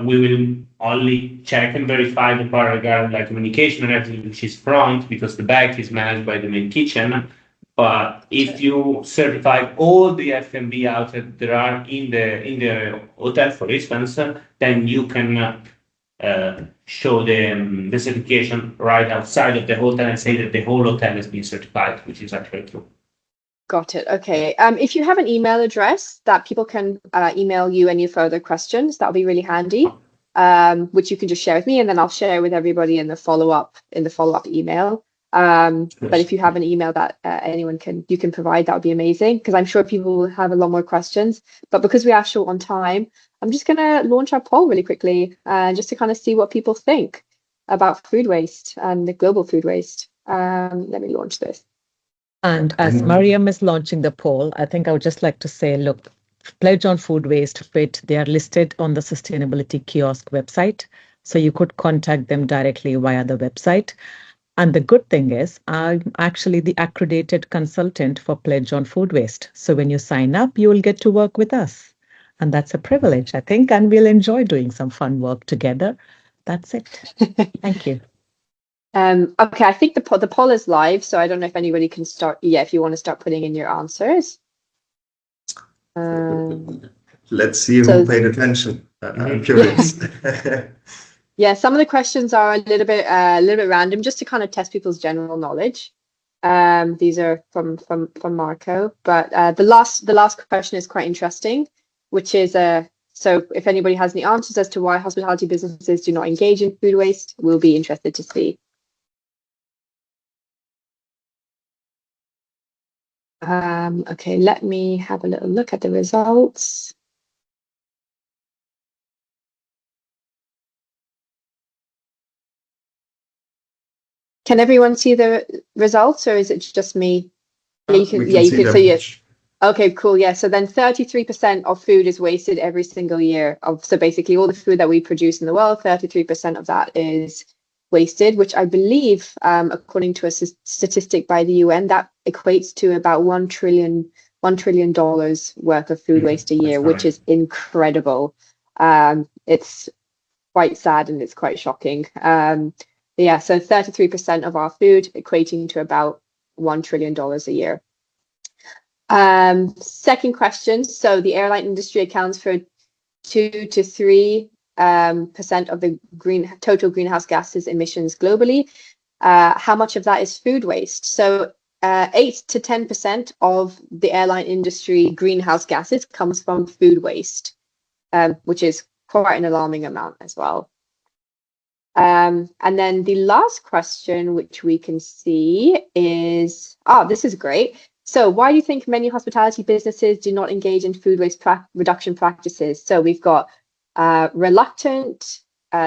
Speaker 3: we will only check and verify the part regarding like communication and everything, which is front, because the back is managed by the main kitchen. But if you certify all the F&B outlets that are in the hotel, for instance, then you can show the certification right outside of the hotel and say that the whole hotel has been certified, which is actually true.
Speaker 1: Got it. Okay. If you have an email address that people can email you any further questions, that'll be really handy. Which you can just share with me, and then I'll share with everybody in the follow-up email. But if you have an email that you can provide, that would be amazing, because I'm sure people will have a lot more questions. But because we are short on time, I'm just going to launch our poll really quickly, just to kind of see what people think about food waste and the global food waste. Let me launch this.
Speaker 4: And as Mariam is launching the poll, I think I would just like to say, look, Pledge on Food Waste Bit, they are listed on the Sustainability Kiosk website. So you could contact them directly via the website. And the good thing is, I'm actually the accredited consultant for Pledge on Food Waste. So when you sign up, you will get to work with us. And that's a privilege, I think, and we'll enjoy doing some fun work together. That's it. Thank you.
Speaker 1: Okay, I think the poll is live, so I don't know if anybody can start. Yeah, if you want to start putting in your answers.
Speaker 2: Let's see who paid attention. I'm curious.
Speaker 1: Yeah, some of the questions are a little bit random, just to kind of test people's general knowledge. These are from Marco, but the last question is quite interesting, which is so if anybody has any answers as to why hospitality businesses do not engage in food waste, we'll be interested to see. Okay, let me have a little look at the results. Can everyone see the results, or is it just me? Yeah, you can. Yeah, you can. So yes. Okay, cool. Yeah. So then 33% of food is wasted every single year. So basically all the food that we produce in the world, 33% of that is wasted, which I believe, according to a statistic by the UN, that equates to about $1 trillion worth of food waste a year, which is incredible. It's quite sad and it's quite shocking. Yeah, so 33% of our food equating to about $1 trillion a year. Second question. So the airline industry accounts for 2 to 3% of the total greenhouse gases emissions globally. How much of that is food waste? So 8 to 10% of the airline industry greenhouse gases comes from food waste, which is quite an alarming amount as well. And then the last question, which we can see is, this is great. So why do you think many hospitality businesses do not engage in food waste reduction practices? So we've got reluctant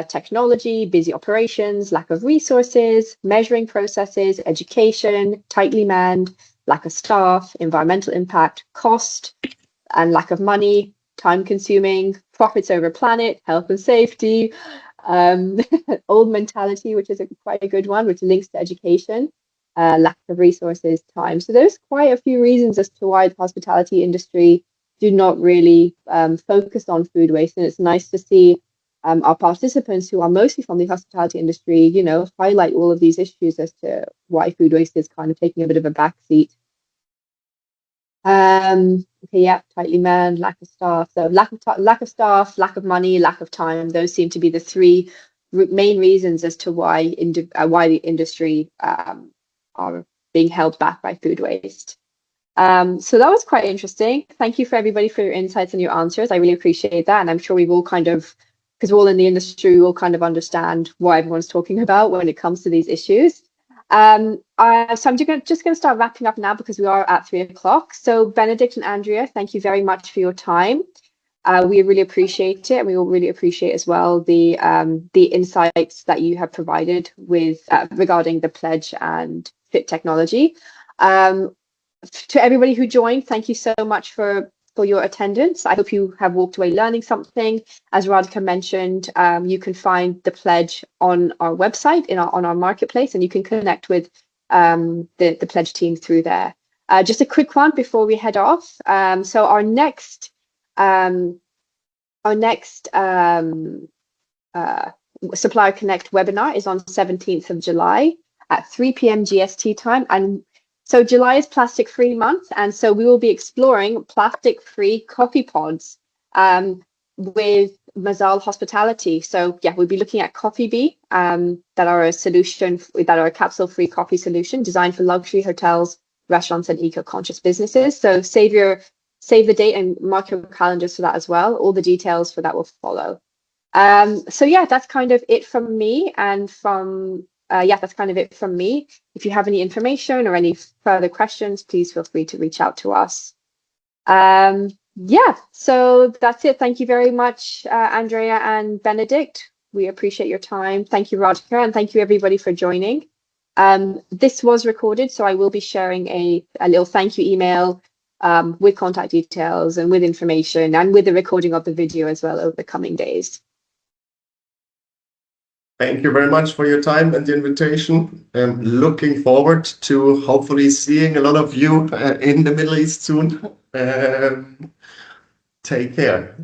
Speaker 1: technology, busy operations, lack of resources, measuring processes, education, tightly manned, lack of staff, environmental impact, cost, and lack of money, time-consuming, profits over planet, health and safety, old mentality, which is quite a good one, which links to education, lack of resources, time. So there's quite a few reasons as to why the hospitality industry do not really focus on food waste. And it's nice to see our participants, who are mostly from the hospitality industry, you know, highlight all of these issues as to why food waste is kind of taking a bit of a backseat. Okay, yeah, tightly manned, lack of staff. So lack of staff, lack of money, lack of time. Those seem to be the three main reasons as to why the industry are being held back by food waste. So that was quite interesting. Thank you for everybody for your insights and your answers. I really appreciate that. And I'm sure we've all kind of, because we're all in the industry, we all kind of understand what everyone's talking about when it comes to these issues. So I'm just going to start wrapping up now because we are at 3 o'clock. So Benedict and Andrea, thank you very much for your time. We really appreciate it, and we will really appreciate as well the insights that you have provided with regarding the pledge and fit technology. To everybody who joined, thank you so much for your attendance. I hope you have walked away learning something. As Radhika mentioned, you can find the pledge on our website, on our marketplace, and you can connect with the pledge team through there. Just a quick one before we head off. So our next Supplier Connect webinar is on 17th of July at 3 p.m. GST time. And so July is Plastic Free Month, and so we will be exploring plastic-free coffee pods with Mazal Hospitality. So yeah, we'll be looking at Coffee Bee that are a capsule-free coffee solution designed for luxury hotels, restaurants, and eco-conscious businesses. So save the date and mark your calendars for that as well. All the details for that will follow. So yeah, that's kind of it from me, and that's kind of it from me. If you have any information or any further questions, please feel free to reach out to us. Yeah, so that's it. Thank you very much, Andrea and Benedict. We appreciate your time. Thank you, Radhika, and thank you everybody for joining. This was recorded, so I will be sharing a little thank you email with contact details and with information and with the recording of the video as well over the coming days.
Speaker 2: Thank you very much for your time and the invitation. I'm looking forward to hopefully seeing a lot of you in the Middle East soon. Take care.